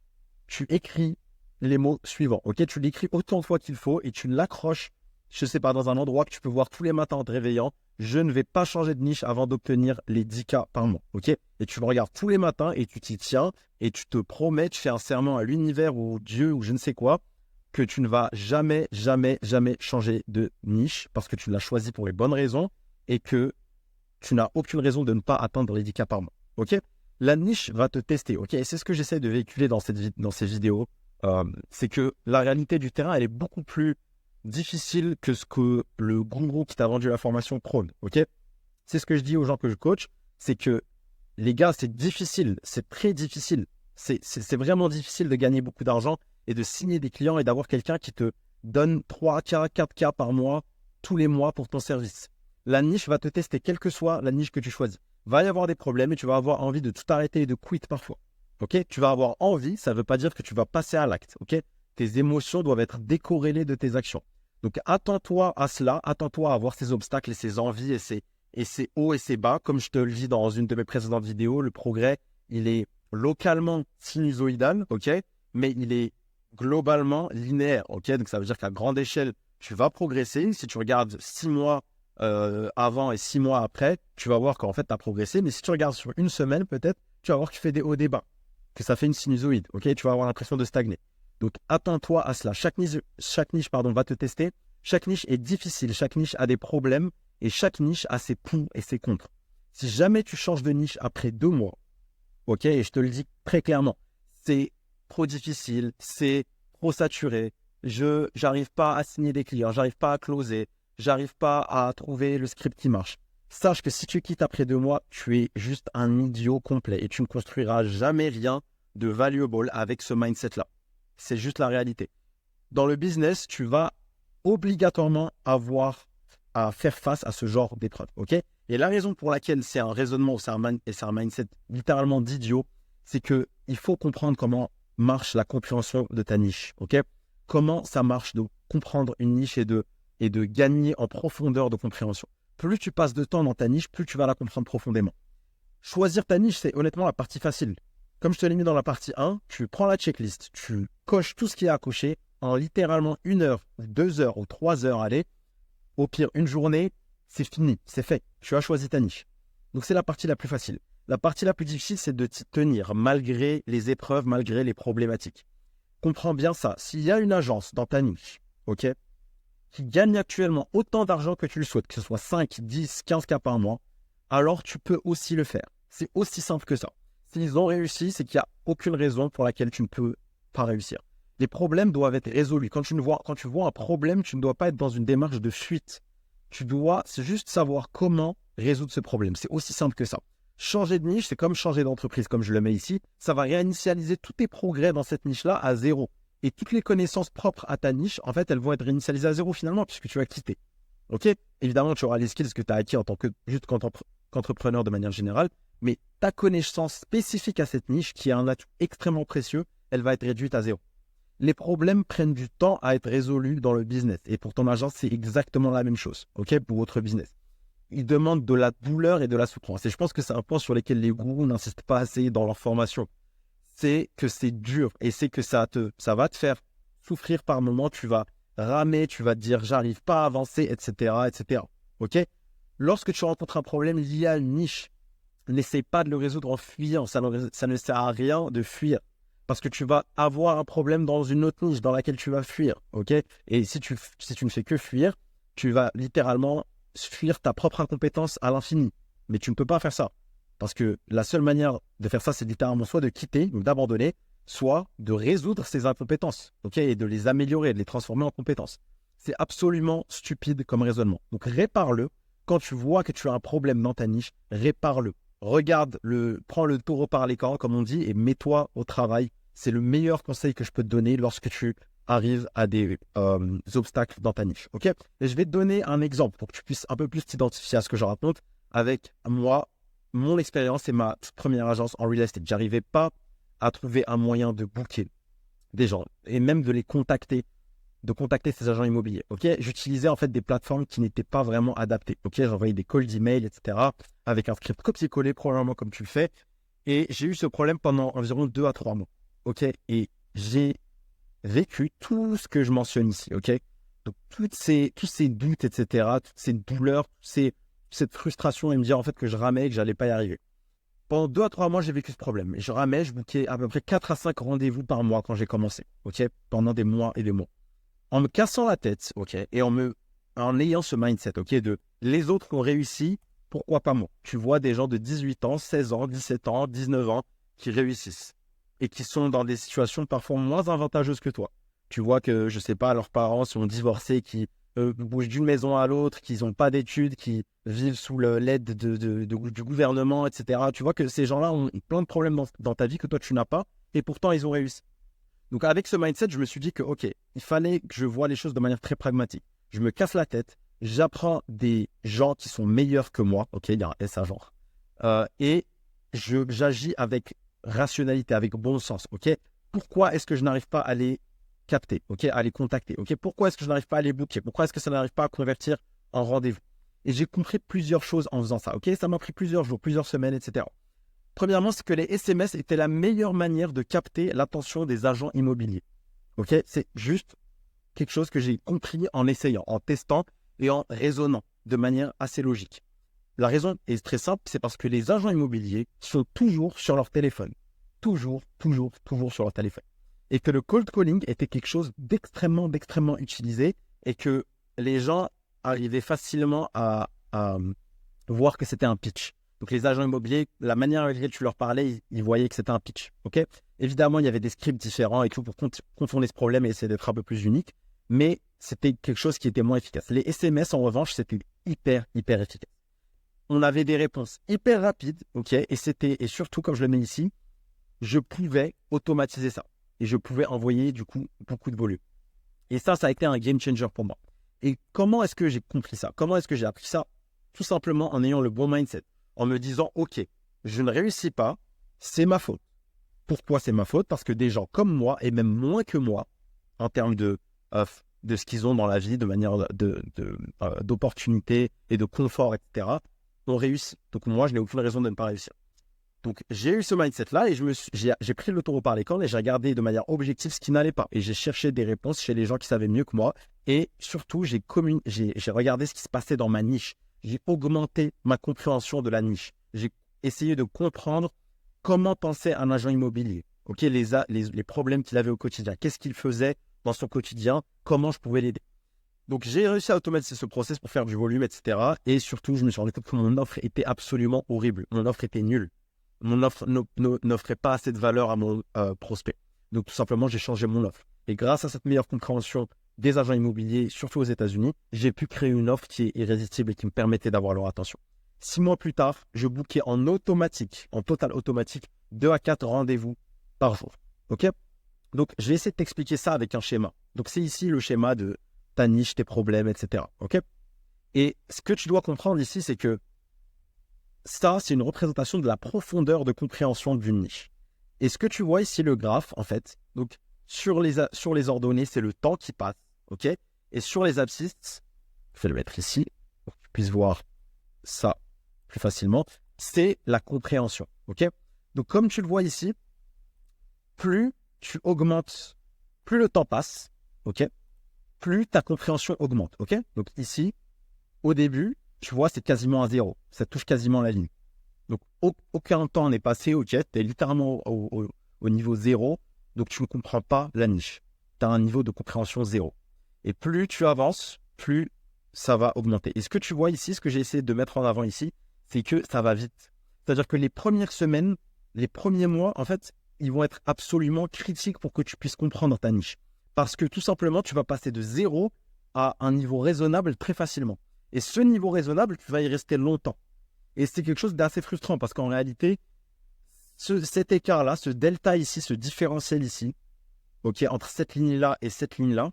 tu écris les mots suivants. Ok, tu l'écris autant de fois qu'il faut et tu l'accroches, je ne sais pas, dans un endroit que tu peux voir tous les matins en te réveillant. Je ne vais pas changer de niche avant d'obtenir les 10K par mois. Ok, et tu le regardes tous les matins et tu t'y tiens et tu te promets, tu fais un serment à l'univers ou Dieu ou je ne sais quoi, que tu ne vas jamais changer de niche parce que tu l'as choisi pour les bonnes raisons et que tu n'as aucune raison de ne pas atteindre les 10K par mois. Ok? La niche va te tester. Ok? Et c'est ce que j'essaie de véhiculer dans ces vidéos. C'est que la réalité du terrain, elle est beaucoup plus difficile que ce que le gourou qui t'a vendu la formation prône. Ok? C'est ce que je dis aux gens que je coach. C'est que les gars, c'est difficile. C'est très difficile. C'est vraiment difficile de gagner beaucoup d'argent et de signer des clients et d'avoir quelqu'un qui te donne 3K, 4K par mois, tous les mois pour ton service. La niche va te tester, quelle que soit la niche que tu choisis. Va y avoir des problèmes et tu vas avoir envie de tout arrêter et de quitter parfois. Ok? Tu vas avoir envie, ça ne veut pas dire que tu vas passer à l'acte. Ok? Tes émotions doivent être décorrélées de tes actions. Donc attends-toi à cela, attends-toi à avoir ces obstacles et ces envies et ces hauts et ces bas. Comme je te le dis dans une de mes précédentes vidéos, le progrès, il est localement sinusoïdal, ok? Mais il est globalement linéaire, ok? Donc ça veut dire qu'à grande échelle, tu vas progresser. Si tu regardes 6 mois avant et 6 mois après, tu vas voir qu'en fait, tu as progressé. Mais si tu regardes sur une semaine, peut-être, tu vas voir que tu fais des hauts, des bas, que ça fait une sinusoïde, ok? Tu vas avoir l'impression de stagner. Donc, attends-toi à cela. Chaque niche va te tester. Chaque niche est difficile. Chaque niche a des problèmes et chaque niche a ses pour et ses contre. Si jamais tu changes de niche après 2 mois, ok, et je te le dis très clairement, c'est trop difficile, c'est trop saturé, j'arrive pas à signer des clients, j'arrive pas à closer, j'arrive pas à trouver le script qui marche. Sache que si tu quittes après 2 mois, tu es juste un idiot complet et tu ne construiras jamais rien de valuable avec ce mindset-là. C'est juste la réalité. Dans le business, tu vas obligatoirement avoir à faire face à ce genre d'épreuve. Ok? Et la raison pour laquelle c'est un raisonnement, c'est un mindset littéralement d'idiot, c'est qu'il faut comprendre comment marche la compréhension de ta niche. Ok? Comment ça marche de comprendre une niche et de gagner en profondeur de compréhension. Plus tu passes de temps dans ta niche, plus tu vas la comprendre profondément. Choisir ta niche, c'est honnêtement la partie facile. Comme je te l'ai mis dans la partie 1, tu prends la checklist, tu coches tout ce qu'il y a à cocher en littéralement 1 heure, ou 2 heures, ou 3 heures, allez. Au pire, une journée, c'est fini, c'est fait. Tu as choisi ta niche. Donc, c'est la partie la plus facile. La partie la plus difficile, c'est de t'y tenir malgré les épreuves, malgré les problématiques. Comprends bien ça. S'il y a une agence dans ta niche, ok, qui gagne actuellement autant d'argent que tu le souhaites, que ce soit 5, 10, 15 cas par mois, alors tu peux aussi le faire. C'est aussi simple que ça. S'ils ont réussi, c'est qu'il n'y a aucune raison pour laquelle tu ne peux pas réussir. Les problèmes doivent être résolus. Quand tu vois un problème, tu ne dois pas être dans une démarche de fuite. C'est juste savoir comment résoudre ce problème. C'est aussi simple que ça. Changer de niche, c'est comme changer d'entreprise, comme je le mets ici. Ça va réinitialiser tous tes progrès dans cette niche-là à zéro. Et toutes les connaissances propres à ta niche, en fait, elles vont être réinitialisées à zéro finalement, puisque tu vas quitter. Ok? Évidemment, tu auras les skills que tu as acquis en tant qu'entrepreneur de manière générale, mais ta connaissance spécifique à cette niche, qui est un atout extrêmement précieux, elle va être réduite à zéro. Les problèmes prennent du temps à être résolus dans le business. Et pour ton agence, c'est exactement la même chose, ok, pour votre business. Ils demandent de la douleur et de la souffrance. Et je pense que c'est un point sur lequel les gourous n'insistent pas assez dans leur formation. C'est que c'est dur et c'est que ça va te faire souffrir par moments. Tu vas ramer, tu vas te dire j'arrive pas à avancer, etc., etc. Ok? Lorsque tu rencontres un problème lié à une niche, n'essaie pas de le résoudre en fuyant. Ça ne sert à rien de fuir. Parce que tu vas avoir un problème dans une autre niche dans laquelle tu vas fuir. Ok? Et si tu ne fais que fuir, tu vas littéralement fuir ta propre incompétence à l'infini. Mais tu ne peux pas faire ça. Parce que la seule manière de faire ça, c'est littéralement soit de quitter, donc d'abandonner, soit de résoudre ces incompétences, ok, et de les améliorer, de les transformer en compétences. C'est absolument stupide comme raisonnement. Donc répare-le. Quand tu vois que tu as un problème dans ta niche, répare-le. Prends le taureau par les cornes, comme on dit, et mets-toi au travail. C'est le meilleur conseil que je peux te donner lorsque tu arrives à des obstacles dans ta niche. Ok? Et je vais te donner un exemple pour que tu puisses un peu plus t'identifier à ce que je raconte avec moi, mon expérience et ma toute première agence en real estate. J'arrivais pas à trouver un moyen de booker des gens et même de contacter ces agents immobiliers. Ok, j'utilisais en fait des plateformes qui n'étaient pas vraiment adaptées. Ok, j'envoyais des calls d'email, etc. avec un script copier-coller probablement comme tu le fais. Et j'ai eu ce problème pendant environ 2 à 3 mois. Ok, et j'ai vécu tout ce que je mentionne ici. Ok, donc tous ces doutes, etc. Toutes ces douleurs, cette frustration et me dire en fait que je ramais et que j'allais pas y arriver. Pendant 2 à 3 mois, j'ai vécu ce problème. Et je ramais, je bookais à peu près 4 à 5 rendez-vous par mois quand j'ai commencé. Ok, pendant des mois et des mois. En me cassant la tête, ok, et en ayant ce mindset, ok, de les autres qui ont réussi, pourquoi pas moi? Tu vois des gens de 18 ans, 16 ans, 17 ans, 19 ans qui réussissent et qui sont dans des situations parfois moins avantageuses que toi. Tu vois que, je sais pas, leurs parents sont divorcés, qui bougent d'une maison à l'autre, qui n'ont pas d'études, qui vivent sous l'aide du gouvernement, etc. Tu vois que ces gens-là ont plein de problèmes dans ta vie que toi tu n'as pas et pourtant ils ont réussi. Donc avec ce mindset, je me suis dit que ok, il fallait que je voie les choses de manière très pragmatique. Je me casse la tête, j'apprends des gens qui sont meilleurs que moi, ok, il y a un S à genre, et j'agis avec rationalité, avec bon sens, ok. Pourquoi est-ce que je n'arrive pas à les capter, ok, à les contacter, ok. Pourquoi est-ce que je n'arrive pas à les booker? Pourquoi est-ce que ça n'arrive pas à convertir en rendez-vous? Et j'ai compris plusieurs choses en faisant ça, ok. Ça m'a pris plusieurs jours, plusieurs semaines, etc. Premièrement, c'est que les SMS étaient la meilleure manière de capter l'attention des agents immobiliers. Ok, c'est juste quelque chose que j'ai compris en essayant, en testant et en raisonnant de manière assez logique. La raison est très simple, c'est parce que les agents immobiliers sont toujours sur leur téléphone. Toujours sur leur téléphone. Et que le cold calling était quelque chose d'extrêmement utilisé et que les gens arrivaient facilement à voir que c'était un pitch. Donc les agents immobiliers, la manière avec laquelle tu leur parlais, ils voyaient que c'était un pitch. Ok. Évidemment, il y avait des scripts différents et tout pour contourner ce problème et essayer d'être un peu plus unique, mais c'était quelque chose qui était moins efficace. Les SMS, en revanche, c'était hyper efficace. On avait des réponses hyper rapides, ok, et surtout, comme je le mets ici, je pouvais automatiser ça. et je pouvais envoyer du coup beaucoup de volume. Et ça a été un game changer pour moi. Et comment est-ce que j'ai compris ça? Comment est-ce que j'ai appris ça? Tout simplement en ayant le bon mindset, en me disant, OK, je ne réussis pas, c'est ma faute. Pourquoi c'est ma faute? Parce que des gens comme moi, et même moins que moi, en termes de ce qu'ils ont dans la vie, de manière d'opportunités et de confort, etc., ont réussi. Donc moi, je n'ai aucune raison de ne pas réussir. Donc j'ai eu ce mindset-là et j'ai pris le taureau par les cornes et j'ai regardé de manière objective ce qui n'allait pas. Et j'ai cherché des réponses chez les gens qui savaient mieux que moi. Et surtout, j'ai regardé ce qui se passait dans ma niche. J'ai augmenté ma compréhension de la niche. J'ai essayé de comprendre comment pensait un agent immobilier. Ok, les problèmes qu'il avait au quotidien. Qu'est-ce qu'il faisait dans son quotidien? Comment je pouvais l'aider? Donc, j'ai réussi à automatiser ce process pour faire du volume, etc. Et surtout, je me suis rendu compte que mon offre était absolument horrible. Mon offre était nulle. Mon offre n'offrait pas assez de valeur à mon prospect. Donc, tout simplement, j'ai changé mon offre. Et grâce à cette meilleure compréhension des agents immobiliers, surtout aux États-Unis, j'ai pu créer une offre qui est irrésistible et qui me permettait d'avoir leur attention. 6 mois plus tard, je bookais en automatique, en total automatique, 2 à 4 rendez-vous par jour. OK? Donc, je vais essayer de t'expliquer ça avec un schéma. Donc, c'est ici le schéma de ta niche, tes problèmes, etc. OK? Et ce que tu dois comprendre ici, c'est que ça, c'est une représentation de la profondeur de compréhension d'une niche. Et ce que tu vois ici, le graphe, en fait, donc sur les ordonnées, c'est le temps qui passe, ok? Et sur les abscisses, je vais le mettre ici pour que tu puisses voir ça plus facilement, c'est la compréhension, ok? Donc comme tu le vois ici, plus tu augmentes, plus le temps passe, ok? Plus ta compréhension augmente, ok? Donc ici, au début, tu vois, c'est quasiment à zéro. Ça touche quasiment la ligne. Donc, aucun temps n'est passé, ok? Tu es littéralement au niveau zéro. Donc, tu ne comprends pas la niche. Tu as un niveau de compréhension zéro. Et plus tu avances, plus ça va augmenter. Et ce que tu vois ici, ce que j'ai essayé de mettre en avant ici, c'est que ça va vite. C'est-à-dire que les premières semaines, les premiers mois, en fait, ils vont être absolument critiques pour que tu puisses comprendre ta niche. Parce que tout simplement, tu vas passer de zéro à un niveau raisonnable très facilement. Et ce niveau raisonnable, tu vas y rester longtemps. Et c'est quelque chose d'assez frustrant parce qu'en réalité, cet écart-là, ce delta ici, ce différentiel ici, ok, entre cette ligne-là et cette ligne-là,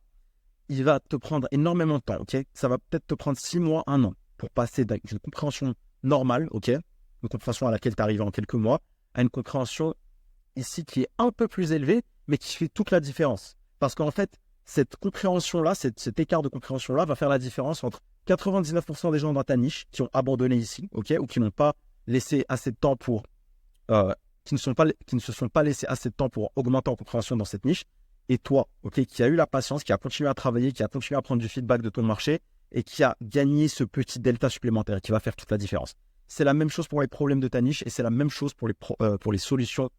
il va te prendre énormément de temps. Ok, ça va peut-être te prendre 6 mois, 1 an pour passer d'une compréhension normale, ok, une compréhension à laquelle tu arrives en quelques mois, à une compréhension ici qui est un peu plus élevée, mais qui fait toute la différence. Parce qu'en fait, cette compréhension-là, cet écart de compréhension-là va faire la différence entre 99% des gens dans ta niche qui ont abandonné ici, ok, ou qui n'ont pas laissé assez de temps pour, qui ne se sont pas laissés assez de temps pour augmenter en compréhension dans cette niche, et toi, ok, qui a eu la patience, qui a continué à travailler, qui a continué à prendre du feedback de ton marché et qui a gagné ce petit delta supplémentaire qui va faire toute la différence. C'est la même chose pour les problèmes de ta niche et c'est la même chose pour les solutions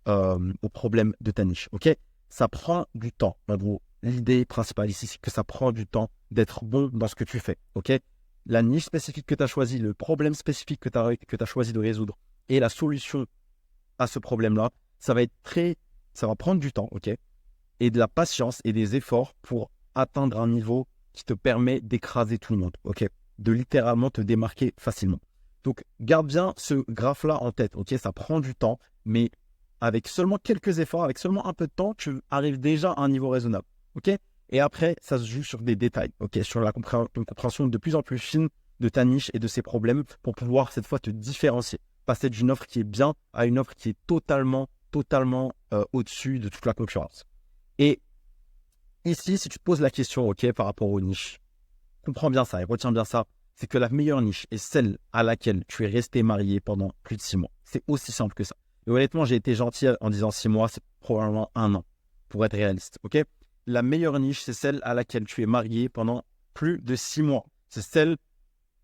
aux problèmes de ta niche, ok? Ça prend du temps, en gros. L'idée principale ici, c'est que ça prend du temps d'être bon dans ce que tu fais, ok? La niche spécifique que tu as choisie, le problème spécifique que tu as choisi de résoudre et la solution à ce problème-là, ça va prendre du temps, ok? Et de la patience et des efforts pour atteindre un niveau qui te permet d'écraser tout le monde, ok? De littéralement te démarquer facilement. Donc, garde bien ce graphe-là en tête, ok? Ça prend du temps, mais avec seulement quelques efforts, avec seulement un peu de temps, tu arrives déjà à un niveau raisonnable, ok? Et après, ça se joue sur des détails, ok? Sur une compréhension de plus en plus fine de ta niche et de ses problèmes pour pouvoir cette fois te différencier. Passer d'une offre qui est bien à une offre qui est totalement au-dessus de toute la concurrence. Et ici, si tu te poses la question, ok, par rapport aux niches, comprends bien ça et retiens bien ça, c'est que la meilleure niche est celle à laquelle tu es resté marié pendant plus de 6 mois. C'est aussi simple que ça. Et honnêtement, j'ai été gentil en disant 6 mois, c'est probablement 1 an, pour être réaliste, ok? La meilleure niche, c'est celle à laquelle tu es marié pendant plus de 6 mois. C'est celle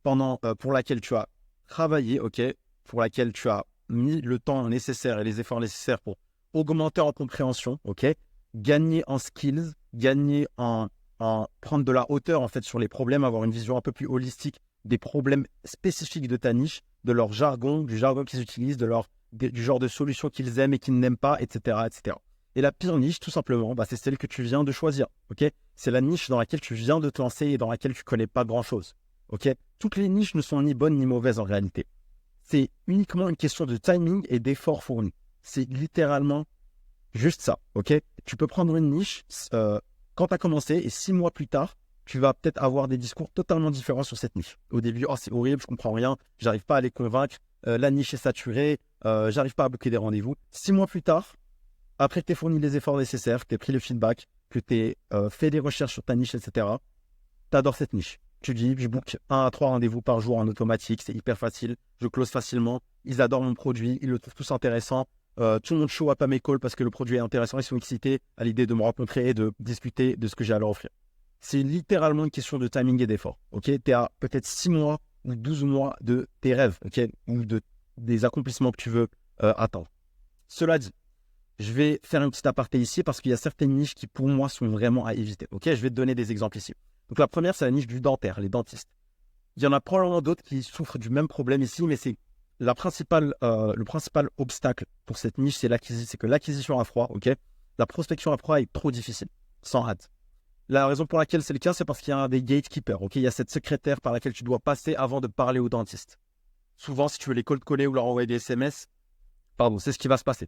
pour laquelle tu as travaillé, ok? Pour laquelle tu as mis le temps nécessaire et les efforts nécessaires pour augmenter en compréhension, ok? Gagner en skills, gagner en prendre de la hauteur en fait sur les problèmes, avoir une vision un peu plus holistique des problèmes spécifiques de ta niche, de leur jargon, du jargon qu'ils utilisent, du genre de solutions qu'ils aiment et qu'ils n'aiment pas, etc., etc. Et la pire niche, tout simplement, c'est celle que tu viens de choisir, ok? C'est la niche dans laquelle tu viens de te lancer et dans laquelle tu ne connais pas grand-chose, ok? Toutes les niches ne sont ni bonnes ni mauvaises en réalité. C'est uniquement une question de timing et d'effort fourni. C'est littéralement Juste ça, ok? Tu peux prendre une niche quand tu as commencé et 6 mois plus tard, tu vas peut-être avoir des discours totalement différents sur cette niche. Au début, oh, c'est horrible, je comprends rien, j'arrive pas à les convaincre, la niche est saturée, j'arrive pas à booker des rendez-vous. 6 mois plus tard, après que tu aies fourni les efforts nécessaires, que tu aies pris le feedback, que tu aies fait des recherches sur ta niche, etc., tu adores cette niche. Tu dis, je book 1 à 3 rendez-vous par jour en automatique, c'est hyper facile, je close facilement, ils adorent mon produit, ils le trouvent tous intéressant. Tout le monde show up à mes calls parce que le produit est intéressant, ils sont excités à l'idée de me rencontrer et de discuter de ce que j'ai à leur offrir. C'est littéralement une question de timing et d'effort. Tu es à peut-être 6 mois ou 12 mois de tes rêves, ou des accomplissements que tu veux atteindre. Cela dit, je vais faire une petite aparté ici parce qu'il y a certaines niches qui pour moi sont vraiment à éviter. Je vais te donner des exemples ici. Donc la première, c'est la niche du dentaire, les dentistes. Il y en a probablement d'autres qui souffrent du même problème ici, mais c'est le principal obstacle pour cette niche, c'est que l'acquisition à froid, la prospection à froid est trop difficile, sans hâte. La raison pour laquelle c'est le cas, c'est parce qu'il y a des gatekeepers, il y a cette secrétaire par laquelle tu dois passer avant de parler au dentiste. Souvent, si tu veux les cold caller ou leur envoyer des SMS, c'est ce qui va se passer.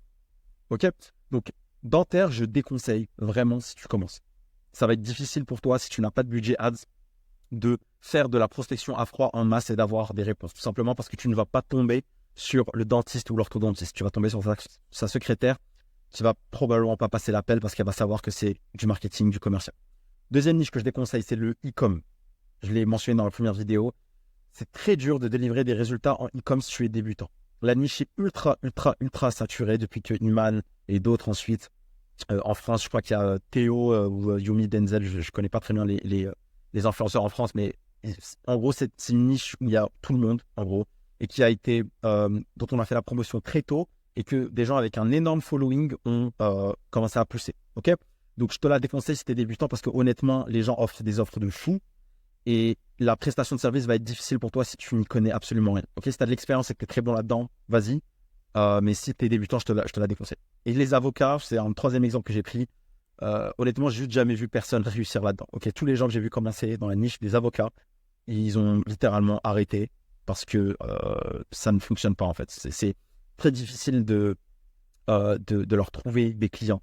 Donc, dentaire, je déconseille vraiment si tu commences. Ça va être difficile pour toi si tu n'as pas de budget ads de faire de la prospection à froid en masse et d'avoir des réponses. Tout simplement parce que tu ne vas pas tomber sur le dentiste ou l'orthodontiste. Tu vas tomber sur sa secrétaire qui va probablement pas passer l'appel parce qu'elle va savoir que c'est du marketing, du commercial. Deuxième niche que je déconseille, c'est le e-com. Je l'ai mentionné dans la première vidéo. C'est très dur de délivrer des résultats en e-com si tu es débutant. La niche est ultra saturée depuis que Iman et d'autres ensuite. En France, je crois qu'il y a Théo ou Yumi Denzel. Je ne connais pas très bien les influenceurs en France, mais en gros, c'est une niche où il y a tout le monde, en gros, et qui a été, dont on a fait la promotion très tôt et que des gens avec un énorme following ont commencé à pousser. Donc, je te la déconseille si tu es débutant parce que honnêtement, les gens offrent des offres de fou et la prestation de service va être difficile pour toi si tu n'y connais absolument rien. Si tu as de l'expérience et que tu es très bon là-dedans, vas-y. Mais si tu es débutant, je te la déconseille. Et les avocats, c'est un troisième exemple que j'ai pris. Honnêtement, j'ai juste jamais vu personne réussir là-dedans. Tous les gens que j'ai vu commencer dans la niche des avocats, ils ont littéralement arrêté parce que ça ne fonctionne pas en fait. C'est très difficile de leur trouver des clients.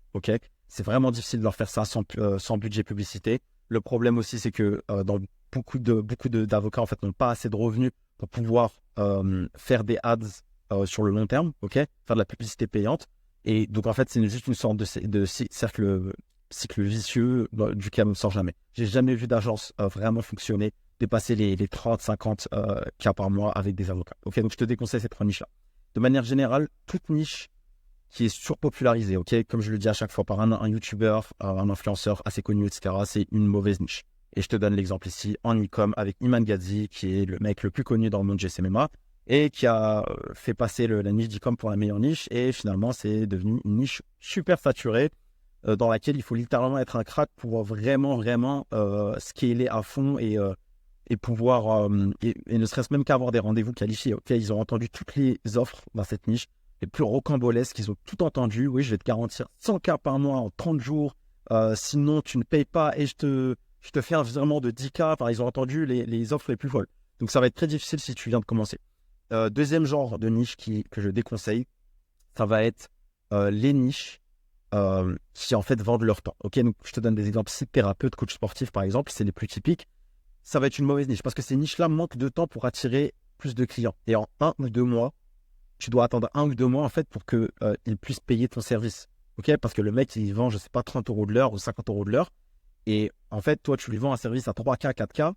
C'est vraiment difficile de leur faire ça sans budget publicité. Le problème aussi, c'est que dans beaucoup d'avocats en fait n'ont pas assez de revenus pour pouvoir faire des ads sur le long terme, faire de la publicité payante. Et donc en fait, c'est juste une sorte de cycle vicieux duquel on ne sort jamais. J'ai jamais vu d'agence vraiment fonctionner, dépasser les 30-50 cas par mois avec des avocats. Donc je te déconseille ces trois niches-là. De manière générale, toute niche qui est surpopularisée, comme je le dis à chaque fois par un YouTuber, un influenceur assez connu, etc., c'est une mauvaise niche. Et je te donne l'exemple ici en e-com avec Iman Gadzhi, qui est le mec le plus connu dans le monde GCMMA et qui a fait passer la niche d'e-com pour la meilleure niche. Et finalement, c'est devenu une niche super saturée dans laquelle il faut littéralement être un crack pour vraiment scaler à fond et pouvoir, et ne serait-ce même qu'avoir des rendez-vous qualifiés. Ils ont entendu toutes les offres dans cette niche, les plus rocambolesques, ils ont tout entendu. Oui, je vais te garantir 100K par mois en 30 jours. Sinon, tu ne payes pas et je te fais un virement de 10K. Ils ont entendu les offres les plus folles. Donc, ça va être très difficile si tu viens de commencer. Deuxième genre de niche que je déconseille, ça va être les niches qui en fait vendent leur temps. Donc, je te donne des exemples. Site thérapeute, coach sportif, par exemple, c'est les plus typiques. Ça va être une mauvaise niche parce que ces niches-là manquent de temps pour attirer plus de clients. Et en 1 ou 2 mois, tu dois attendre 1 ou 2 mois en fait pour qu'il puisse payer ton service. Parce que le mec, il vend, je sais pas, 30 € de l'heure ou 50 € de l'heure. Et en fait, toi, tu lui vends un service à 3K, 4K.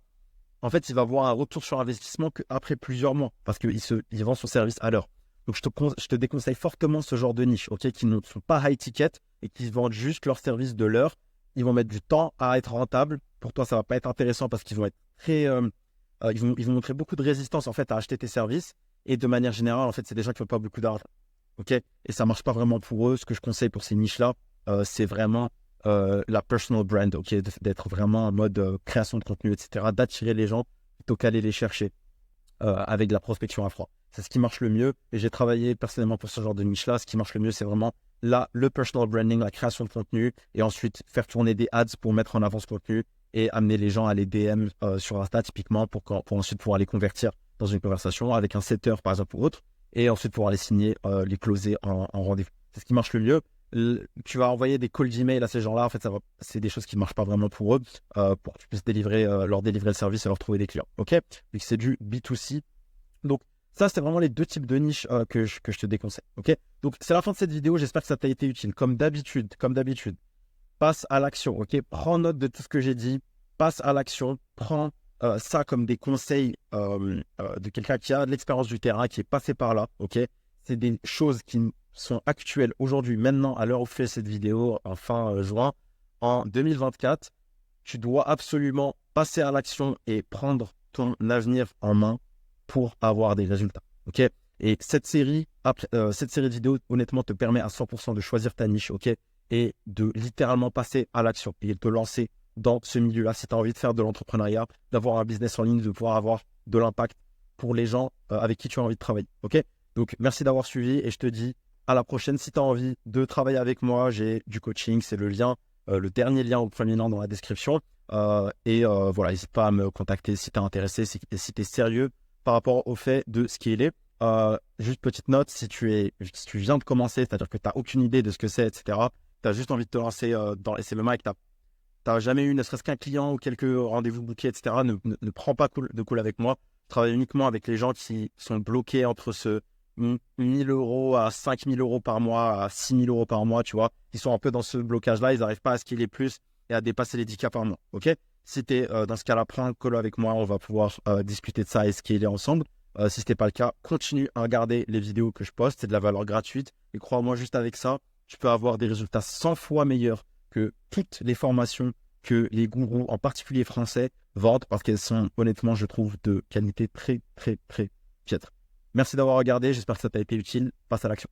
En fait, il va avoir un retour sur investissement qu'après plusieurs mois parce qu'il vend son service à l'heure. Donc, je te déconseille fortement ce genre de niche, qui ne sont pas high ticket et qui vendent juste leur service de l'heure. Ils vont mettre du temps à être rentables. Pour toi, ça va pas être intéressant parce qu'ils vont être très... ils vont montrer beaucoup de résistance en fait à acheter tes services. Et de manière générale, en fait, c'est des gens qui n'ont pas beaucoup d'argent. Et ça ne marche pas vraiment pour eux. Ce que je conseille pour ces niches-là, c'est vraiment la personal brand, d'être vraiment en mode création de contenu, etc., d'attirer les gens plutôt qu'aller les chercher avec de la prospection à froid. C'est ce qui marche le mieux. Et j'ai travaillé personnellement pour ce genre de niche-là. Ce qui marche le mieux, c'est vraiment le personal branding, la création de contenu, et ensuite faire tourner des ads pour mettre en avant ce contenu et amener les gens à les DM sur Insta, typiquement, pour ensuite pouvoir les convertir dans une conversation avec un setter, par exemple, ou autre, et ensuite pouvoir les signer, les closer en rendez-vous. C'est ce qui marche le mieux. Tu vas envoyer des calls d'email à ces gens-là. En fait, c'est des choses qui ne marchent pas vraiment pour eux, pour que tu puisses leur délivrer le service et leur trouver des clients. OK? Vu que c'est du B2C. Donc, ça, c'est vraiment les deux types de niches que je te déconseille. OK? Donc, c'est la fin de cette vidéo. J'espère que ça t'a été utile. Comme d'habitude, passe à l'action. OK? Prends note de tout ce que j'ai dit. Passe à l'action. Prends ça comme des conseils de quelqu'un qui a de l'expérience du terrain, qui est passé par là. OK? C'est des choses qui sont actuelles aujourd'hui, maintenant, à l'heure où je fais cette vidéo, en fin juin, en 2024. Tu dois absolument passer à l'action et prendre ton avenir en main pour avoir des résultats. OK? Et cette série de vidéos, honnêtement, te permet à 100% de choisir ta niche, OK? Et de littéralement passer à l'action et de te lancer dans ce milieu-là. Si tu as envie de faire de l'entrepreneuriat, d'avoir un business en ligne, de pouvoir avoir de l'impact pour les gens avec qui tu as envie de travailler. OK? Donc, merci d'avoir suivi et je te dis à la prochaine. Si tu as envie de travailler avec moi, j'ai du coaching, c'est le lien, le dernier lien au premier lien dans la description. Voilà, n'hésite pas à me contacter si tu es intéressé, si tu es sérieux par rapport au fait de scaler. Juste petite note, si tu viens de commencer, c'est-à-dire que tu n'as aucune idée de ce que c'est, etc., tu as juste envie de te lancer dans les SMMA et que tu n'as jamais eu ne serait-ce qu'un client ou quelques rendez-vous bookés, etc., ne prends pas de call avec moi. Je travaille uniquement avec les gens qui sont bloqués entre ce 1 000 € à 5 000 € par mois, à 6 000 € par mois, tu vois. Ils sont un peu dans ce blocage-là, ils n'arrivent pas à scaler plus et à dépasser les 10K par mois, ok? Si tu es dans ce cas-là, prends un call avec moi, on va pouvoir discuter de ça et scaler ensemble. Si ce n'est pas le cas, continue à regarder les vidéos que je poste, c'est de la valeur gratuite. Et crois-moi, juste avec ça, tu peux avoir des résultats 100 fois meilleurs que toutes les formations que les gourous, en particulier français, vendent parce qu'elles sont, honnêtement, je trouve, de qualité très, très, très piètre. Merci d'avoir regardé, j'espère que ça t'a été utile. Passe à l'action.